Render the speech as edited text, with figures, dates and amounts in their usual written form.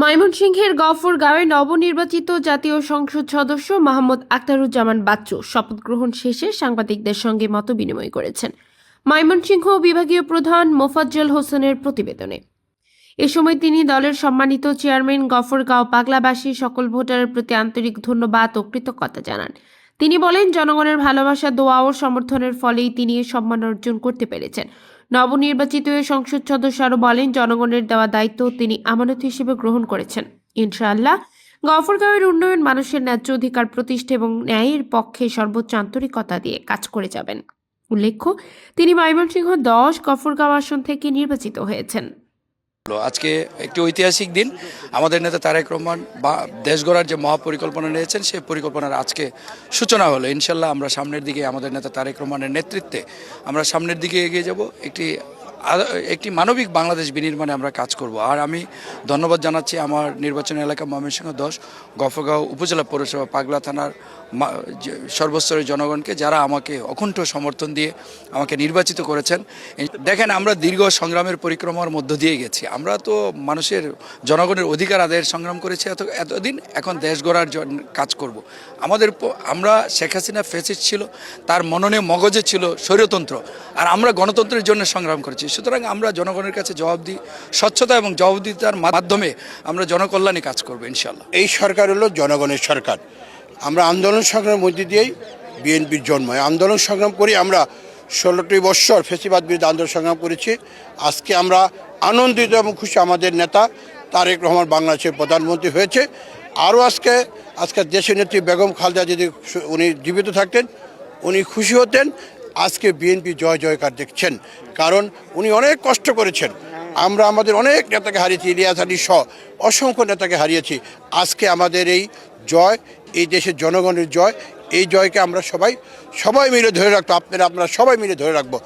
ময়মনসিংহের গফরগাঁওয়ে নবনির্বাচিত জাতীয় সংসদ সদস্য মোহাম্মদ আখতারুজ্জামান বাচ্চু শপথ গ্রহণ শেষে সাংবাদিকদের সঙ্গে মতবিনিময় করেছেন ময়মনসিংহ বিভাগীয় প্রধান মোফাজ্জল হোসেনের প্রতিবেদনে। এ সময় তিনি দলের সম্মানিত চেয়ারম্যান গফরগাঁও পাগলাবাসী সকল ভোটারের প্রতি আন্তরিক ধন্যবাদ ও কৃতজ্ঞতা জানান। তিনি বলেন, জনগণের ভালোবাসা, দোয়া ও সমর্থনের ফলেই তিনি এই সম্মান অর্জন করতে পেরেছেন। নবনির্বাচিত এই সংসদ সদস্য আরও বলেন, জনগণের দেওয়া দায়িত্ব তিনি আমানত হিসেবে গ্রহণ করেছেন। ইনশাআল্লাহ গফরগাঁওয়ের উন্নয়ন, মানুষের ন্যায্য অধিকার প্রতিষ্ঠা এবং ন্যায়ের পক্ষে সর্বোচ্চ আন্তরিকতা দিয়ে কাজ করে যাবেন। উল্লেখ্য, তিনি ময়মনসিংহ 10 গফরগাঁও আসন থেকে নির্বাচিত হয়েছেন। আজকে একটি ঐতিহাসিক দিন। আমাদের নেতা তারেক রহমান দেশ গড়ার যে মহাপরিকল্পনা নিয়েছেন, সেই পরিকল্পনার আজকে সূচনা হলো। ইনশাল্লাহ আমরা সামনের দিকে আমাদের নেতা তারেক রহমানের নেতৃত্বে আমরা সামনের দিকে এগিয়ে যাব। একটি মানবিক বাংলাদেশ বিনির্মাণে আমরা কাজ করব। আর আমি ধন্যবাদ জানাচ্ছি আমার নির্বাচনী এলাকা ময়মনসিংহ 10 গফরগাঁও উপজেলা পৌরসভা পাগলা থানার সর্বস্তরের জনগণকে, যারা আমাকে অকুণ্ঠ সমর্থন দিয়ে আমাকে নির্বাচিত করেছেন। দেখেন, আমরা দীর্ঘ সংগ্রামের পরিক্রমার মধ্য দিয়ে গেছি। আমরা তো জনগণের অধিকার আদায়ের সংগ্রাম করেছি এতদিন। এখন দেশ গড়ার কাজ করব। আমরা শেখ হাসিনা ফ্যাসিস্ট ছিল, তার মননে মগজে ছিল স্বৈরতন্ত্র, আর আমরা গণতন্ত্রের জন্য সংগ্রাম করেছি। সুতরাং আমরা জনগণের কাছে স্বচ্ছতা এবং জবাবদিহিতার মাধ্যমে আমরা জনকল্যাণে কাজ করবো ইনশাল্লাহ। এই সরকার হলো জনগণের সরকার। আমরা আন্দোলন সংগ্রামের মধ্যে দিয়েই বিএনপির জন্ম। আন্দোলন সংগ্রাম করি আমরা 16টি বৎসর ফ্যাসিবাদ বিরুদ্ধে আন্দোলন সংগ্রাম করেছি। আজকে আমরা আনন্দিত এবং খুশি, আমাদের নেতা তারেক রহমান বাংলাদেশের প্রধানমন্ত্রী হয়েছে। আরও আজকে দেশের নেত্রী বেগম খালেদা যদি উনি জীবিত থাকতেন, উনি খুশি হতেন। আজকে বিএনপি জয় জয়কার দেখছেন, কারণ উনি অনেক কষ্ট করেছেন। আমরা আমাদের অনেক নেতাকে হারিয়েছি, ইলিয়াস আলী সহ অসংখ্য নেতাকে হারিয়েছি। আজকে আমাদের এই জয়, এই দেশের জনগণের জয়, এই জয়কে আমরা সবাই মিলে ধরে রাখবো। আপনারা সবাই মিলে ধরে রাখবো।